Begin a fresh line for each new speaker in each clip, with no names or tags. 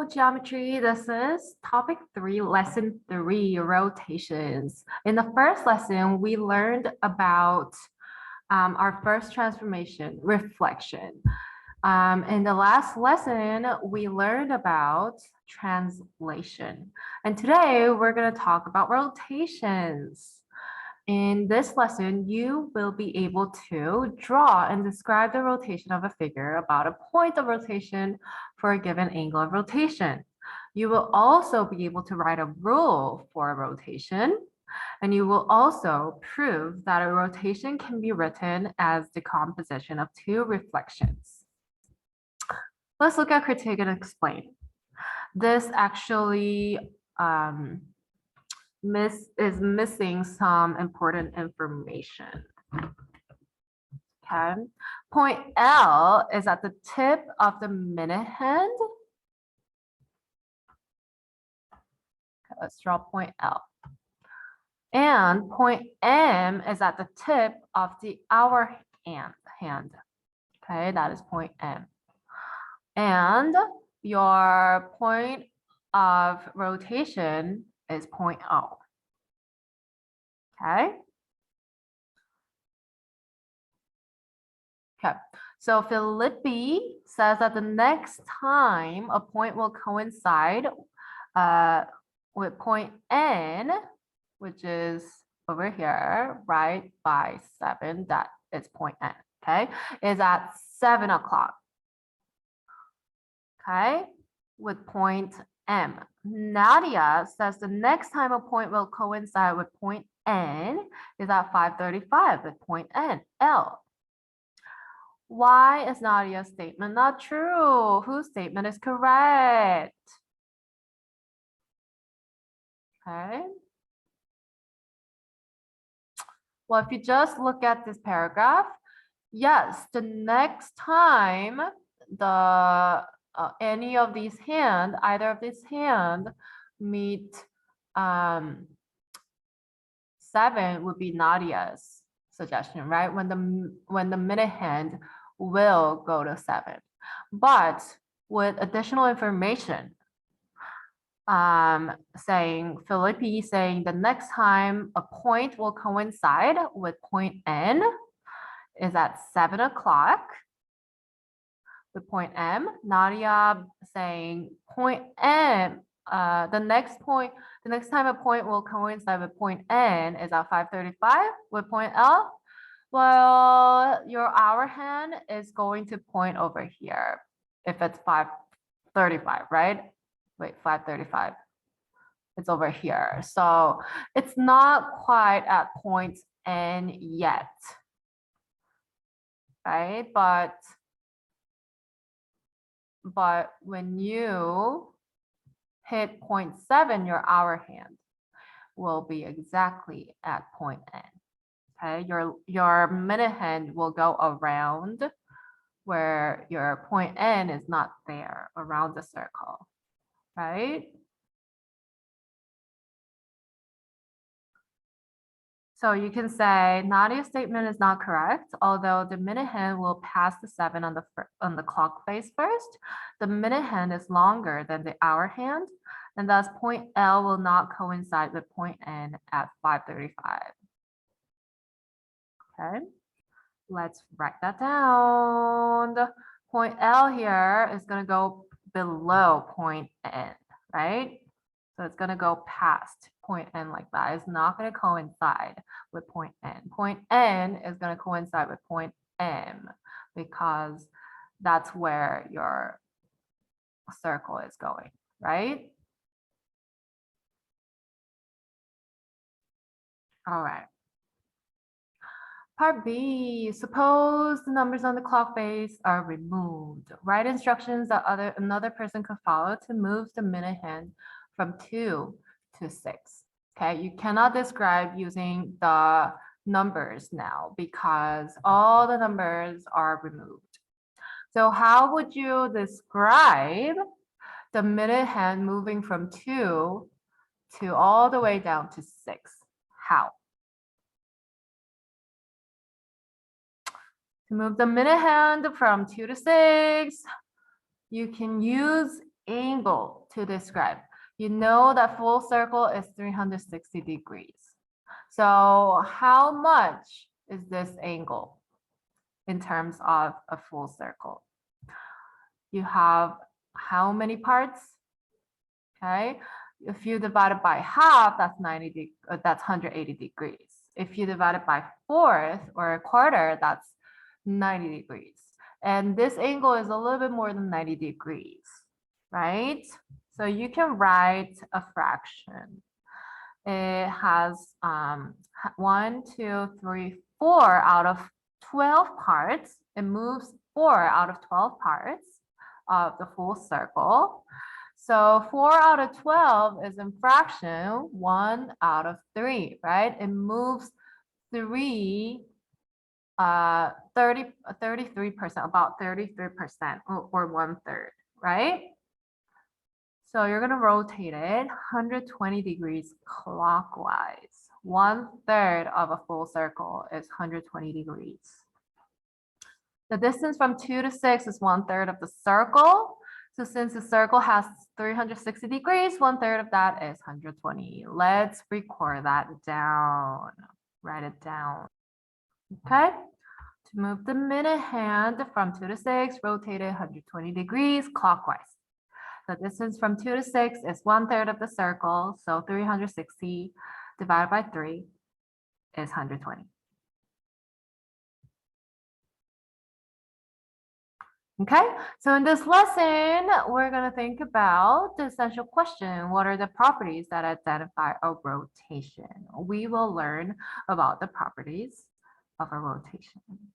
Untitled Geometry. This is topic 3, lesson 3, rotations. In the first lesson, we learned about our first transformation, reflection. In the last lesson, we learned about translation. And today, we're going to talk about rotations. In this lesson, you will be able to draw and describe the rotation of a figure about a point of rotation for a given angle of rotation. You will also be able to write a rule for a rotation, and you will also prove that a rotation can be written as the composition of two reflections. Let's look at critique and explain. This actually is missing some important information. Okay. Point L is at the tip of the minute hand. Okay, let's draw point L. And point M is at the tip of the hour hand. Okay, that is point M. And your point of rotation is point O. Okay. Okay. So Philippi says that the next time a point will coincide with point N, which is over here, right by 7, that is point N, okay, is at 7 o'clock. Okay, with point M. Nadia says the next time a point will coincide with point N is at 5:35 with point N, L. Why is Nadia's statement not true? Whose statement is correct? Okay. Well, if you just look at this paragraph, yes, the next time the any of these hand, either of these hand meet 7 would be Nadia's suggestion, right? When the minute hand will go to 7. But with additional information, Philippi saying the next time a point will coincide with point N is at 7 o'clock. With point M, Nadia saying point M, the next time a point will coincide with point N is at 5:35 with point L. Well, your hour hand is going to point over here if it's 5:35, right? Wait, 5:35. It's over here. So it's not quite at point N yet, right? But when you hit point 7, your hour hand will be exactly at point N. Okay, your minute hand will go around where your point N is not there, around the circle, right? So you can say Nadia's statement is not correct, although the minute hand will pass the 7 on the clock face first. The minute hand is longer than the hour hand, and thus point L will not coincide with point N at 5:35. Okay, let's write that down. The point L here is going to go below point N, right? So it's going to go past point N like that. It's not going to coincide with point N. Point N is going to coincide with point M because that's where your circle is going, right? All right. Part B, suppose the numbers on the clock face are removed. Write instructions that another person could follow to move the minute hand from 2 to 6. Okay, you cannot describe using the numbers now because all the numbers are removed. So how would you describe the minute hand moving from 2 to all the way down to 6? How? To move the minute hand from 2 to 6, you can use angle to describe. You know that full circle is 360 degrees. So how much is this angle in terms of a full circle? You have how many parts? Okay, if you divide it by half, that's 180 degrees. If you divide it by fourth or a quarter, that's 90 degrees. And this angle is a little bit more than 90 degrees, right? So you can write a fraction. It has 1, 2, 3, 4 out of 12 parts. It moves 4 out of 12 parts of the full circle. So 4 out of 12 is in fraction 1 out of 3, right? It moves 33%, about 33% or 1/3, right? So you're going to rotate it 120 degrees clockwise. 1/3 of a full circle is 120 degrees. The distance from 2 to 6 is 1/3 of the circle. So since the circle has 360 degrees, 1/3 of that is 120. Let's record that down. Write it down. Okay. To move the minute hand from 2 to 6, rotate it 120 degrees clockwise. The distance from 2 to 6 is 1/3 of the circle. So 360 divided by 3 is 120. Okay, so in this lesson, we're going to think about the essential question. What are the properties that identify a rotation? We will learn about the properties of a rotation.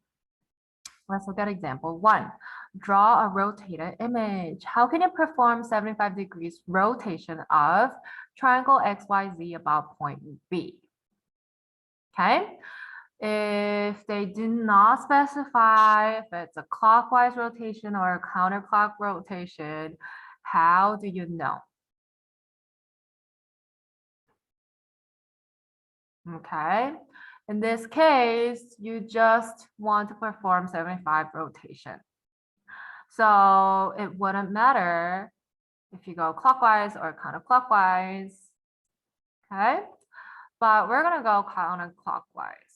Let's look at example 1. Draw a rotated image. How can you perform 75 degrees rotation of triangle XYZ about point B? Okay. If they do not specify if it's a clockwise rotation or a counterclockwise rotation, how do you know? Okay, in this case, you just want to perform 75 rotation. So it wouldn't matter if you go clockwise or counterclockwise. Okay, but we're gonna go counterclockwise.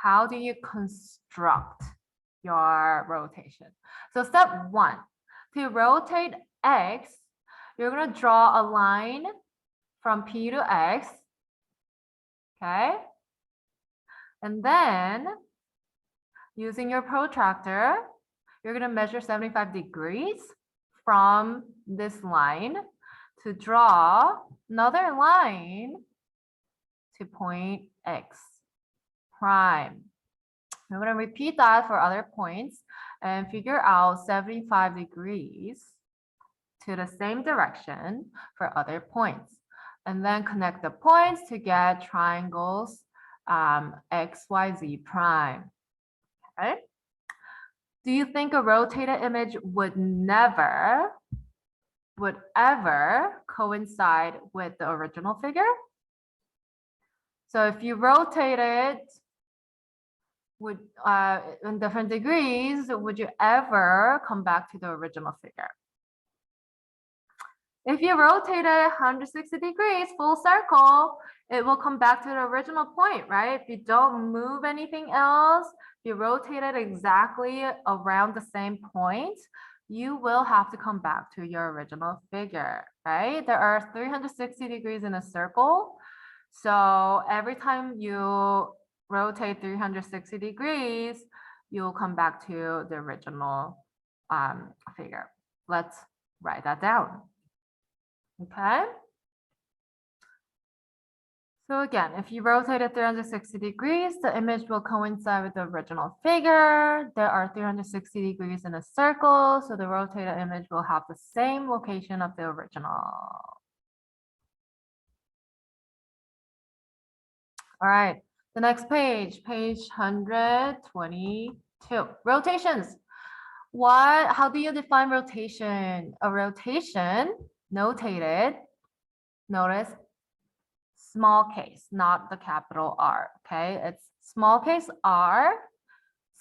How do you construct your rotation? So step 1, to rotate X, you're going to draw a line from P to X. Okay. And then using your protractor, you're going to measure 75 degrees from this line to draw another line to point X prime. I'm going to repeat that for other points and figure out 75 degrees to the same direction for other points. And then connect the points to get triangles XYZ prime. Okay. Do you think a rotated image would ever coincide with the original figure? So if you rotate it in different degrees, would you ever come back to the original figure? If you rotate it 160 degrees, full circle, it will come back to the original point, right? If you don't move anything else, you rotate it exactly around the same point, you will have to come back to your original figure, right? There are 360 degrees in a circle. So every time you rotate 360 degrees, you'll come back to the original figure. Let's write that down. Okay. So again, if you rotate it 360 degrees, the image will coincide with the original figure. There are 360 degrees in a circle, so the rotated image will have the same location of the original. All right, the next page, page 122. Rotations. How do you define rotation? A rotation, notated, notice, small case, not the capital R, okay? It's small case R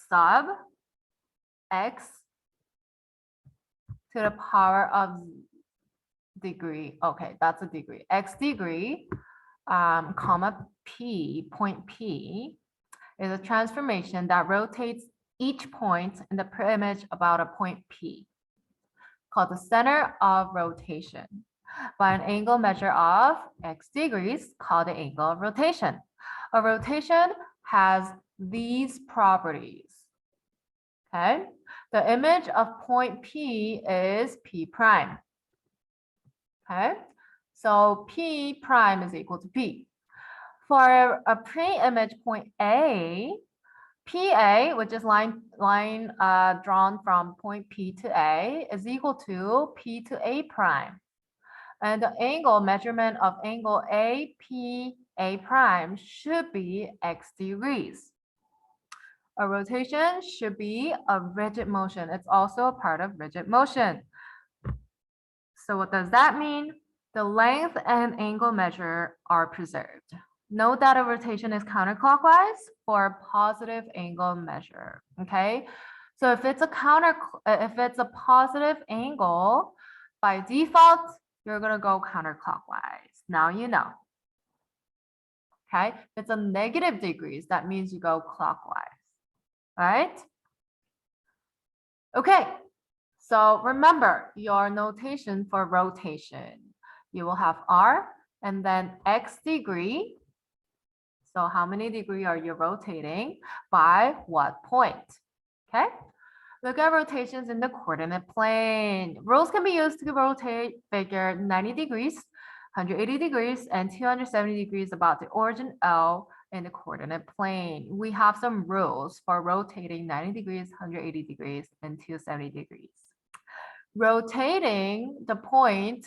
sub X to the power of degree. Okay, that's a degree. X degree, comma P, point P, is a transformation that rotates each point in the image about a point P, called the center of rotation, by an angle measure of X degrees, called the angle of rotation. A rotation has these properties. Okay, the image of point P is P prime. Okay, so P prime is equal to P. For a pre-image point A, PA, which is line drawn from point P to A, is equal to P to A prime. And the angle measurement of angle APA prime should be X degrees. A rotation should be a rigid motion. It's also a part of rigid motion. So what does that mean? The length and angle measure are preserved. Note that a rotation is counterclockwise for a positive angle measure. Okay, so if it's a positive angle, by default, you're gonna go counterclockwise. Now you know. Okay, if it's a negative degrees, that means you go clockwise. Right? Okay, so remember your notation for rotation. You will have R and then X degree. So how many degree are you rotating by what point? Okay, look at rotations in the coordinate plane. Rules can be used to rotate figure 90 degrees, 180 degrees, and 270 degrees about the origin L in the coordinate plane. We have some rules for rotating 90 degrees, 180 degrees, and 270 degrees. Rotating the point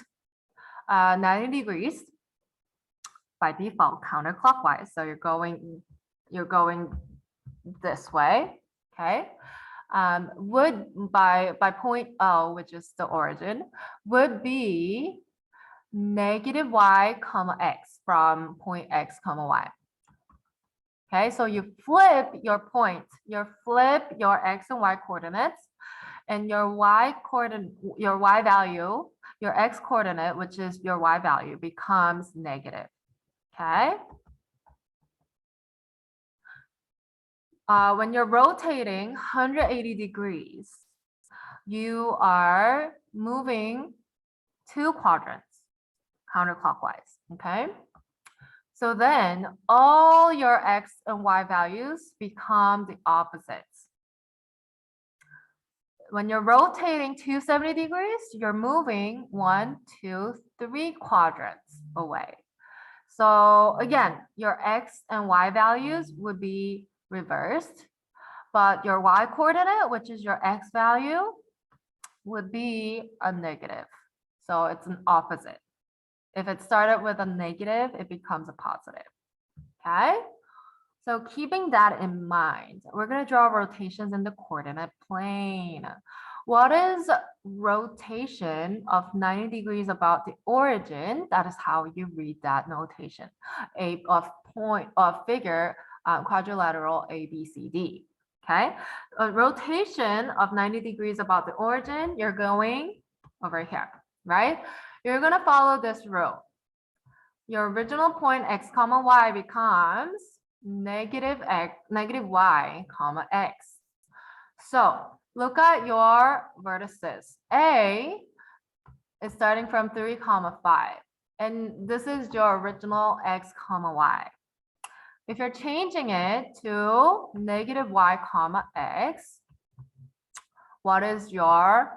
90 degrees by default counterclockwise. So you're going this way, okay? Would by point O, which is the origin, would be negative y comma x from point x comma y. Okay, so you flip your point, you flip your x and y coordinates, and your y coordinate, your y value, your x coordinate, which is your y value, becomes negative. Okay. When you're rotating 180 degrees, you are moving 2 quadrants counterclockwise. Okay. So then all your x and y values become the opposites. When you're rotating 270 degrees, you're moving 1, 2, 3 quadrants away. So again, your x and y values would be reversed, but your y coordinate, which is your x value, would be a negative. So it's an opposite. If it started with a negative, it becomes a positive. Okay? So keeping that in mind, we're going to draw rotations in the coordinate plane. What is rotation of 90 degrees about the origin? That is how you read that notation. Figure quadrilateral ABCD. Okay, a rotation of 90 degrees about the origin, you're going over here, right? You're going to follow this rule. Your original point x comma y becomes negative y comma x. So look at your vertices. A is starting from 3, 5. And this is your original x comma y. If you're changing it to negative y comma x, what is your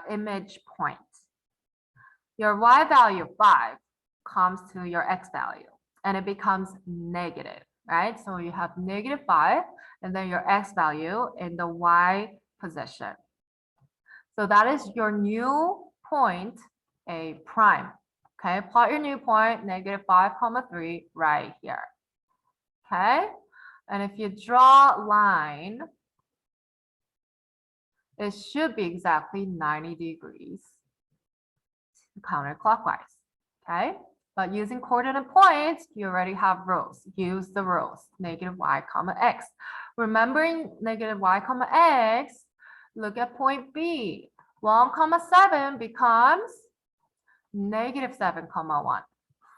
image point? Your y value 5 comes to your x value and it becomes negative, right? So you have negative 5 and then your x value in the y position. So that is your new point, A prime. Okay, plot your new point, negative 5, 3 right here. Okay, and if you draw a line, it should be exactly 90 degrees counterclockwise. Okay, but using coordinate points, you already have rules. Use the rules, negative y comma x. Remembering negative y comma x, look at point B. 1,7 becomes -7,1.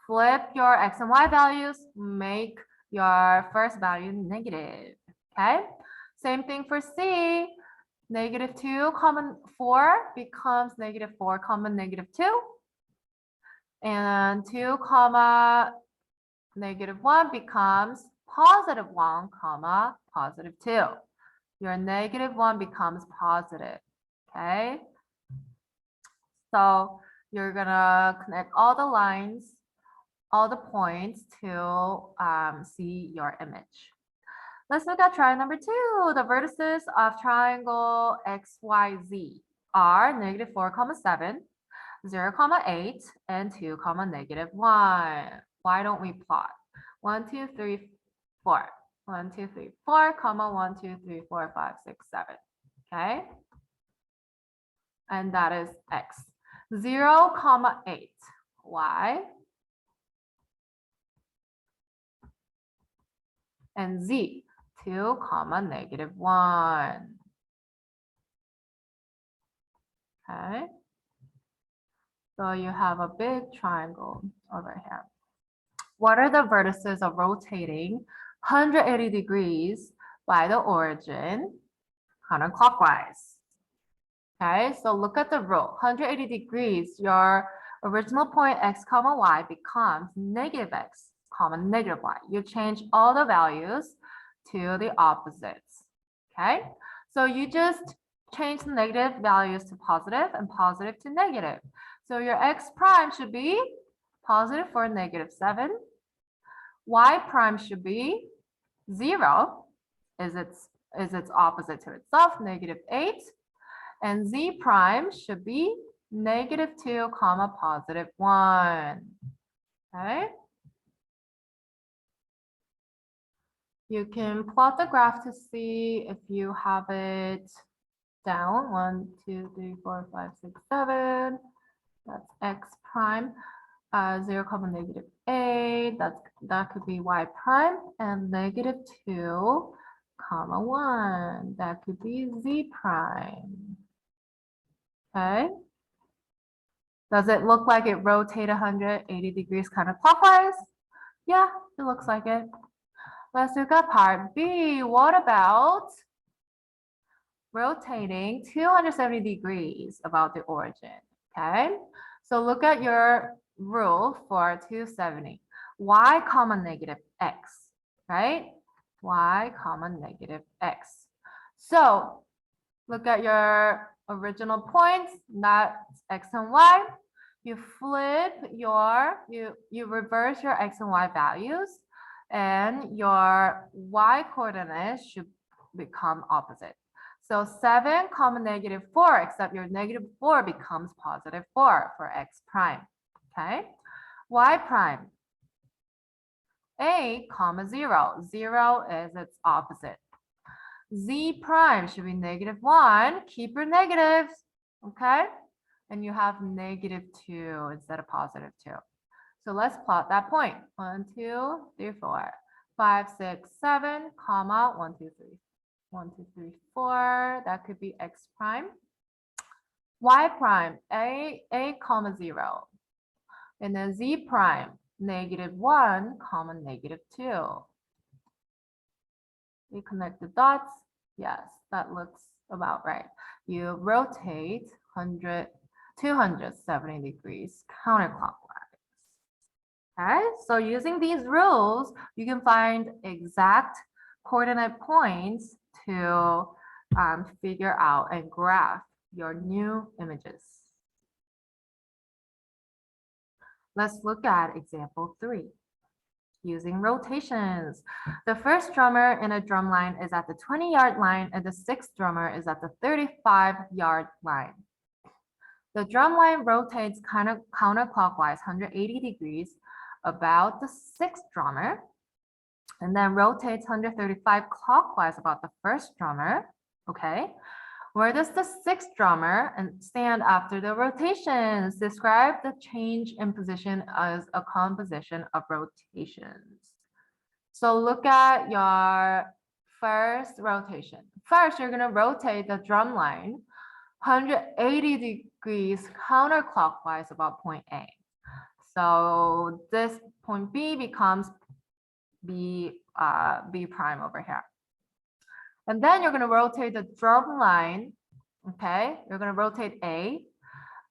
Flip your x and y values, make your first value negative, okay? Same thing for C. -2,4 becomes -4, -2. And 2, -1 becomes +1, +2. Your -1 becomes positive, okay? So you're gonna connect all the lines, all the points to see your image. Let's look at triangle number 2. The vertices of triangle XYZ are -4,7, 0,8, and 2, -1. Why don't we plot? 1, 2, 3, 4. 1, 2, 3, 4, 1, 2, 3, 4, 5, 6, 7. Okay? And that is X. 0,8. Y. And Z. 2, -1. Okay? So you have a big triangle over here. What are the vertices of rotating 180 degrees by the origin counterclockwise? Okay, so look at the rule. 180 degrees, your original point x, y becomes -x, -y. You change all the values to the opposites. Okay, so you just change the negative values to positive and positive to negative. So your x prime should be positive for -7. Y prime should be 0, is its opposite to itself, -8. And Z prime should be -2, +1. Okay. You can plot the graph to see if you have it down. 1, 2, 3, 4, 5, 6, 7. That's X prime. 0, -8. That could be Y prime, and -2, 1. That could be Z prime. Okay. Does it look like it rotated 180 degrees counterclockwise? Yeah, it looks like it. Let's look at part B. What about rotating 270 degrees about the origin? Okay, so look at your rule for 270. Y, -x, right? Y, -x. So look at your original points, that's x and y. You flip you reverse your x and y values, and your y coordinates should become opposite. So 7, -4, except your -4 becomes +4 for x prime. Okay, y prime. A, 0. 0 is its opposite. Z prime should be -1. Keep your negatives, okay? And you have -2 instead of +2. So let's plot that point. 1, 2, 3, 4, 5, 6, 7, 1, 2, 3. 1, 2, 3, 4. That could be x prime. Y prime, A, 0. And then Z prime, -1, -2. You connect the dots. Yes, that looks about right. You rotate 270 degrees counterclockwise. Okay, so using these rules, you can find exact coordinate points to figure out and graph your new images. Let's look at example 3. Using rotations. The first drummer in a drum line is at the 20-yard line, and the sixth drummer is at the 35-yard line. The drum line rotates counterclockwise 180 degrees about the sixth drummer, and then rotates 135 clockwise about the first drummer. Okay. Where does the sixth drummer stand after the rotations? Describe the change in position as a composition of rotations. So look at your first rotation. First, you're going to rotate the drum line 180 degrees counterclockwise about point A. So this point B becomes B prime over here. And then you're going to rotate the drum line. Okay, you're going to rotate A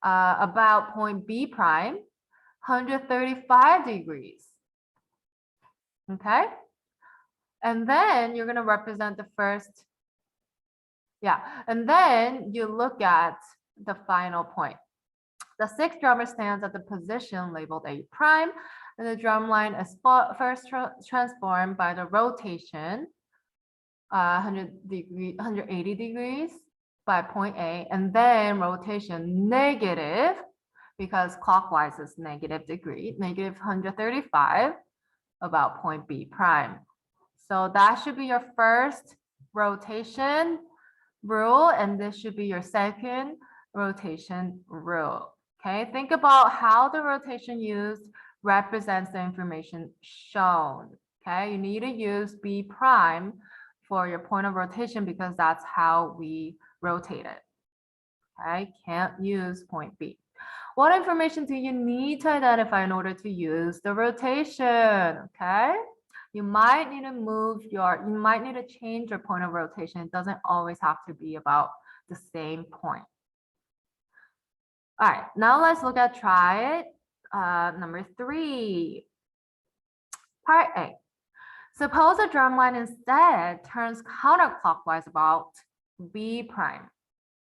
about point B prime, 135 degrees. Okay, and then you're going to represent the first. Yeah, and then you look at the final point. The sixth drummer stands at the position labeled A prime, and the drum line is first transformed by the rotation 180 degrees by point A, and then rotation negative, because clockwise is negative degree, negative 135 about point B prime. So that should be your first rotation rule, and this should be your second rotation rule. Okay, think about how the rotation used represents the information shown. Okay, you need to use B prime for your point of rotation because that's how we rotate it. Okay, can't use point B. What information do you need to identify in order to use the rotation? Okay, you might need to change your point of rotation. It doesn't always have to be about the same point. All right, now let's look at try it. Number 3, part A. Suppose a drum line instead turns counterclockwise about B prime.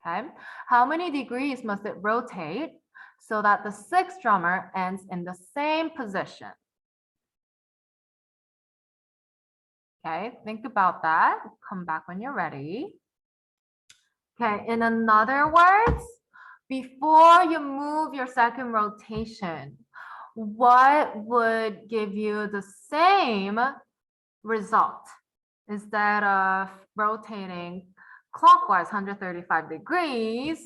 Okay, how many degrees must it rotate so that the sixth drummer ends in the same position? Okay, think about that. Come back when you're ready. Okay, in other words, before you move your second rotation, what would give you the same result? Instead of rotating clockwise 135 degrees,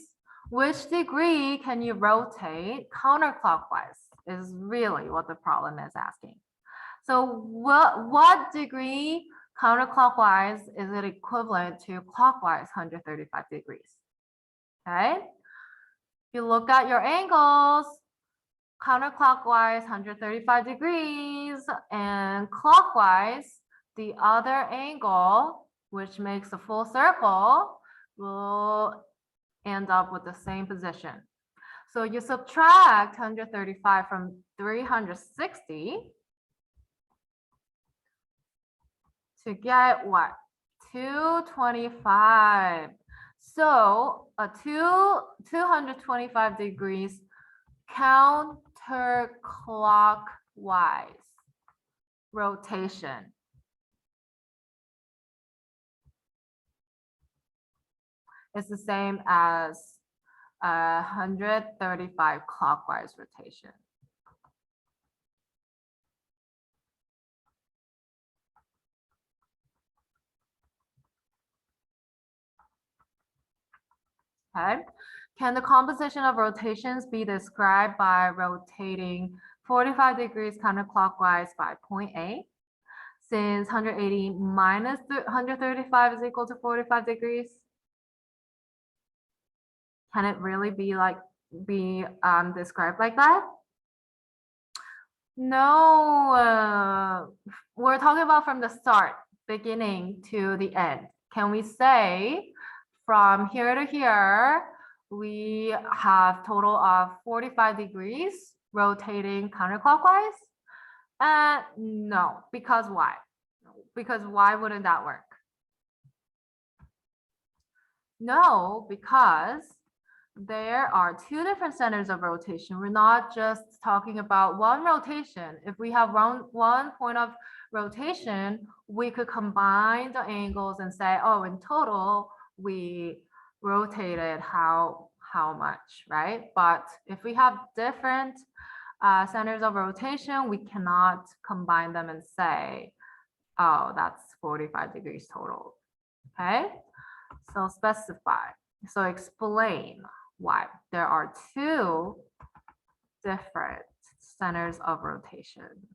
which degree can you rotate counterclockwise is really what the problem is asking. So what degree counterclockwise is it equivalent to clockwise 135 degrees? Okay. If you look at your angles, counterclockwise 135 degrees and clockwise, the other angle, which makes a full circle, will end up with the same position. So you subtract 135 from 360 to get what? 225. So a 225 degrees counterclockwise rotation is the same as 135 clockwise rotation. Okay. Can the composition of rotations be described by rotating 45 degrees counterclockwise by point A? Since 180 minus 135 is equal to 45 degrees. Can it really be described like that? No, we're talking about from the start, beginning to the end. Can we say from here to here, we have total of 45 degrees rotating counterclockwise? No, because why? Because why wouldn't that work? No, because there are two different centers of rotation. We're not just talking about one rotation. If we have one point of rotation, we could combine the angles and say, oh, in total, we rotated how much, right? But if we have different centers of rotation, we cannot combine them and say, oh, that's 45 degrees total, okay? So specify, so explain why there are two different centers of rotation.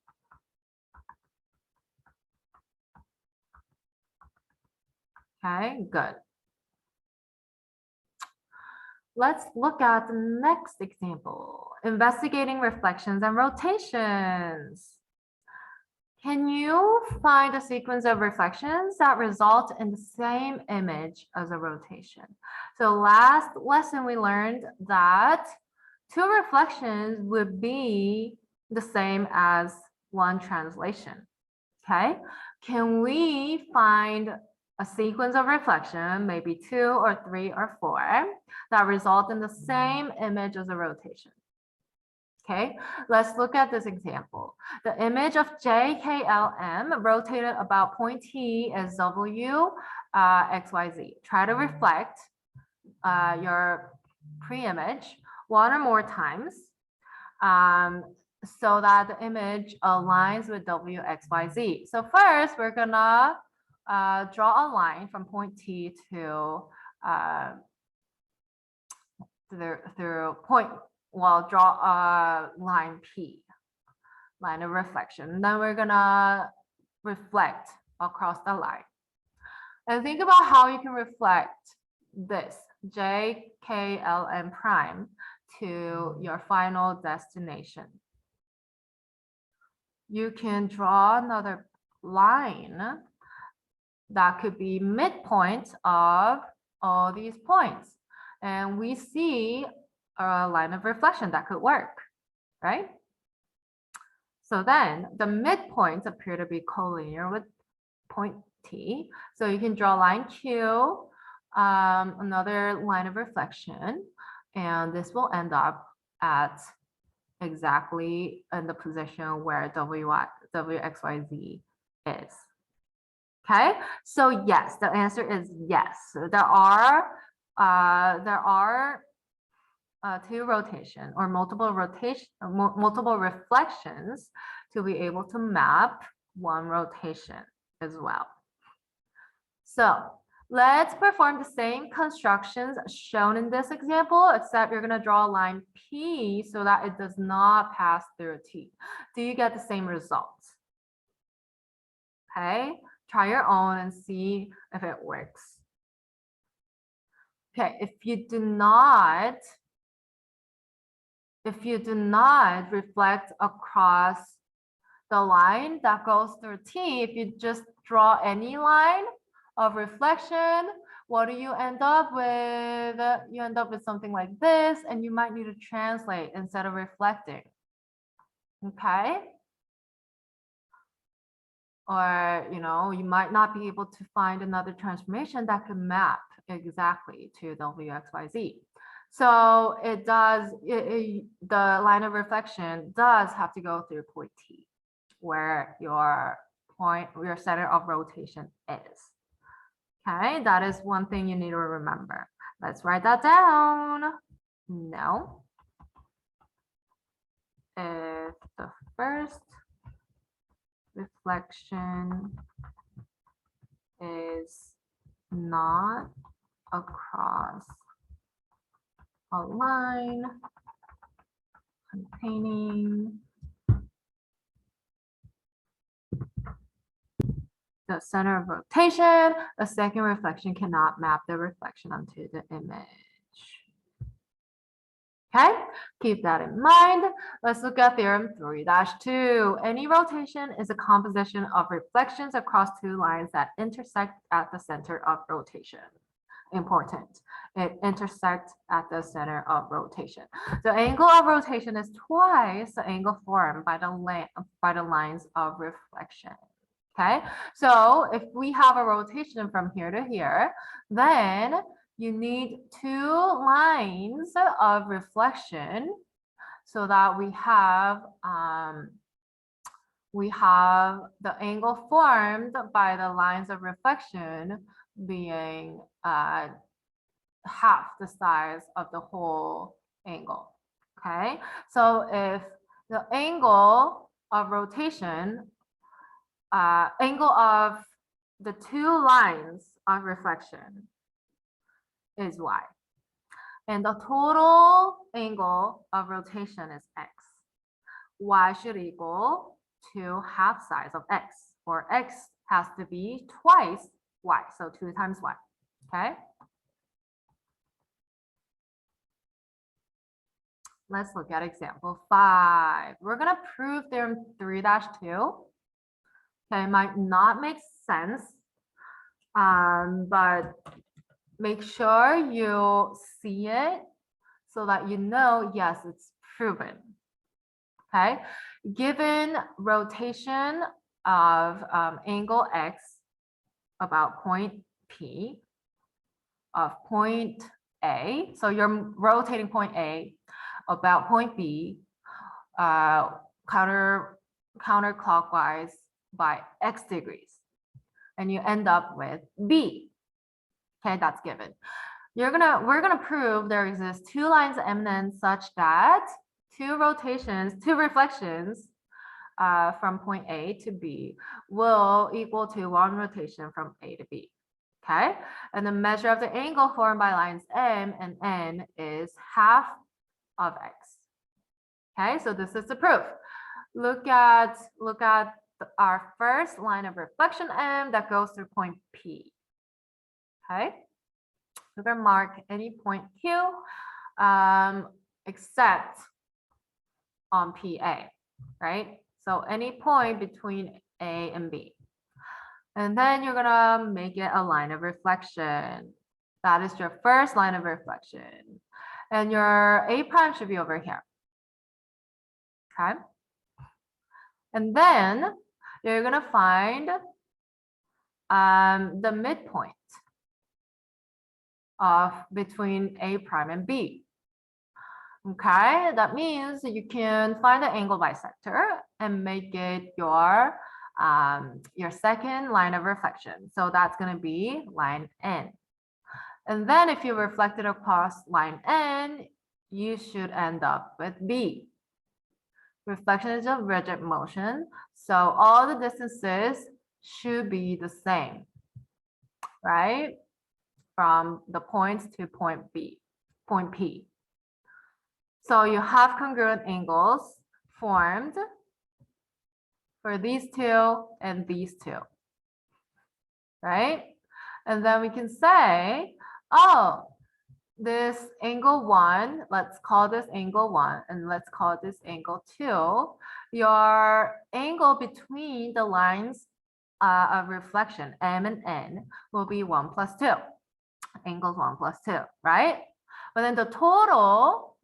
Okay, good. Let's look at the next example. Investigating reflections and rotations. Can you find a sequence of reflections that result in the same image as a rotation? So last lesson we learned that two reflections would be the same as one translation. Okay, can we find a sequence of reflection, maybe 2 or 3 or 4, that result in the same image as a rotation? Okay, let's look at this example. The image of JKLM rotated about point T as W, XYZ. Try to reflect your pre-image one or more times so that the image aligns with W, XYZ. So first, we're gonna draw a line from point T to through point. Well, draw a line P, line of reflection. Then we're gonna reflect across the line. And think about how you can reflect this JKLM prime to your final destination. You can draw another line that could be midpoint of all these points. And we see a line of reflection that could work, right? So then the midpoints appear to be collinear with point T. So you can draw line Q, another line of reflection, and this will end up at exactly in the position where WXYZ is. Okay, so yes, the answer is yes. There are two rotation or multiple reflections to be able to map one rotation as well. So let's perform the same constructions shown in this example, except you're going to draw a line P so that it does not pass through T. Do you get the same results? Okay, try your own and see if it works. Okay, if you do not reflect across the line that goes through T, if you just draw any line of reflection, what do you end up with? You end up with something like this, and you might need to translate instead of reflecting. Okay? Or, you might not be able to find another transformation that can map exactly to WXYZ. So it does, the line of reflection does have to go through point T, where your center of rotation is. Okay, that is one thing you need to remember. Let's write that down. No. If the first reflection is not across a line containing the center of rotation, the second reflection cannot map the reflection onto the image. Okay, keep that in mind. Let's look at theorem 3-2. Any rotation is a composition of reflections across two lines that intersect at the center of rotation. Important. It intersects at the center of rotation. The angle of rotation is twice the angle formed by the lines of reflection. Okay, so if we have a rotation from here to here, then you need two lines of reflection so that we have the angle formed by the lines of reflection being half the size of the whole angle. Okay, so if the angle of rotation, angle of the two lines of reflection is y, and the total angle of rotation is x, y should equal to half size of x, or x has to be twice y, so 2 times y. Okay, Let's look at example 5. We're going to prove theorem 3-2. Okay, it might not make sense, but make sure you see it so that you know, yes, it's proven. Okay, given rotation of angle x about point P of point A, so you're rotating point A about point B counterclockwise by x degrees, and you end up with B. Okay, that's given. We're gonna prove there exists two lines eminent such that two reflections from point A to B will equal to one rotation from A to B. Okay, and the measure of the angle formed by lines M and N is half of x. Okay, so this is the proof. Look at our first line of reflection M that goes through point P. Okay, we're gonna mark any point Q except on PA, right? So any point between A and B. And then you're gonna make it a line of reflection. That is your first line of reflection. And your A prime should be over here. Okay. And then you're gonna find the midpoint of between A prime and B. Okay, that means you can find the angle bisector and make it your second line of reflection. So that's going to be line N. And then if you reflect it across line N, you should end up with B. Reflection is a rigid motion, so all the distances should be the same, right? From the points to point P. So you have congruent angles formed for these two and these two, right? And then we can say, oh, this angle 1, let's call this angle 1, and let's call this angle 2. Your angle between the lines of reflection, M and N, will be 1 plus 2. Angles 1 plus 2, right? But then the total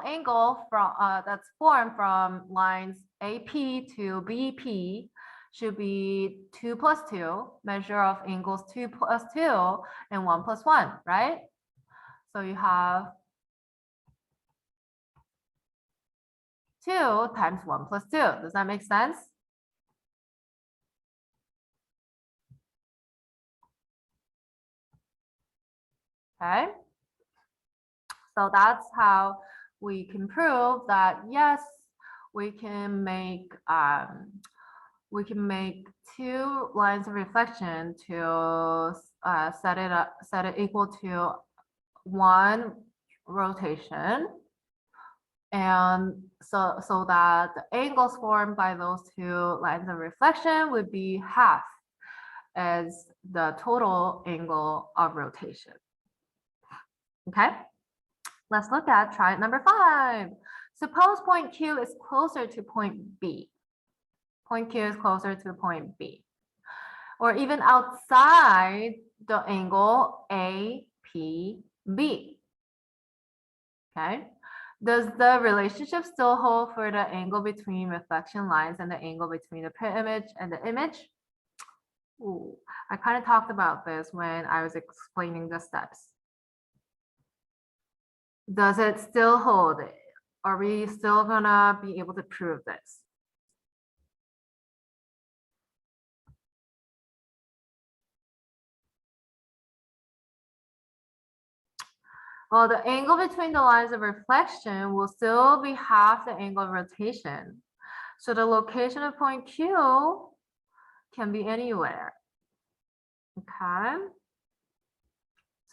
angle from that's formed from lines AP to BP should be 2 plus 2, measure of angles 2 plus 2 and 1 plus 1, right? So you have 2 times 1 plus 2. Does that make sense? Okay. So that's how we can prove that yes, we can make two lines of reflection to set it equal to one rotation, and so that the angles formed by those two lines of reflection would be half as the total angle of rotation. Okay. Let's look at try number 5. Suppose point Q is closer to point B. Point Q is closer to point B. Or even outside the angle APB. Okay. Does the relationship still hold for the angle between reflection lines and the angle between the image and the image? Ooh, I kind of talked about this when I was explaining the steps. Does it still hold? Are we still gonna be able to prove this? Well, the angle between the lines of reflection will still be half the angle of rotation. So the location of point Q can be anywhere. Okay.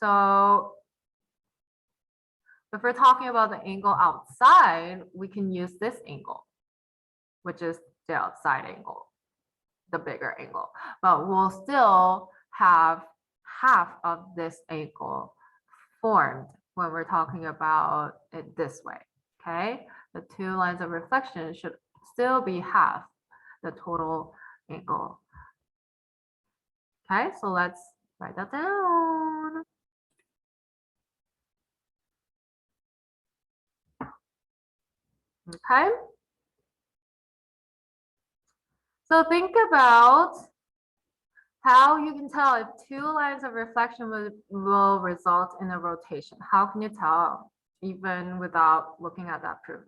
So if we're talking about the angle outside, we can use this angle, which is the outside angle, the bigger angle. But we'll still have half of this angle formed when we're talking about it this way. okay? The two lines of reflection should still be half the total angle. Okay, so let's write that down. Okay. So think about how you can tell if two lines of reflection will result in a rotation. How can you tell even without looking at that proof?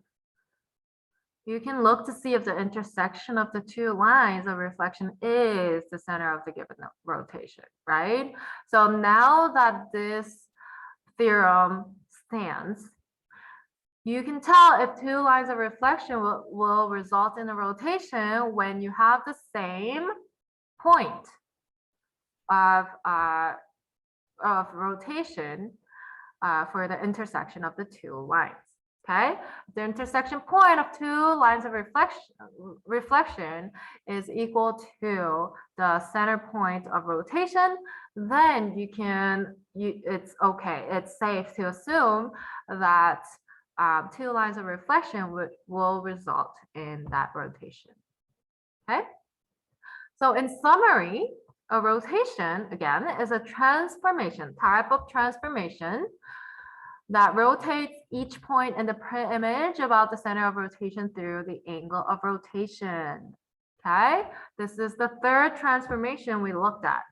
You can look to see if the intersection of the two lines of reflection is the center of the given rotation, right? So now that this theorem stands, you can tell if two lines of reflection will result in a rotation when you have the same point of rotation for the intersection of the two lines. Okay, the intersection point of two lines of reflection is equal to the center point of rotation. Then it's okay, it's safe to assume that two lines of reflection will result in that rotation. Okay, so in summary, a rotation, again, is a transformation, type of transformation that rotates each point in the image about the center of rotation through the angle of rotation. Okay, this is the third transformation we looked at.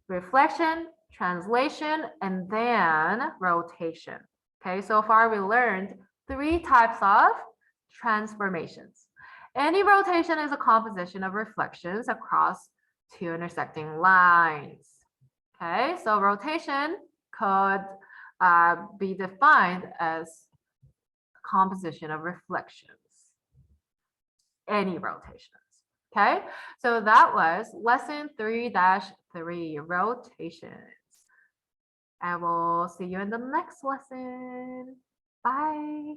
Reflection, translation, and then rotation. Okay, so far we learned three types of transformations. Any rotation is a composition of reflections across two intersecting lines. Okay, so rotation could be defined as composition of reflections, any rotations. Okay, so that was lesson 3-3, rotations. And we'll see you in the next lesson. Bye.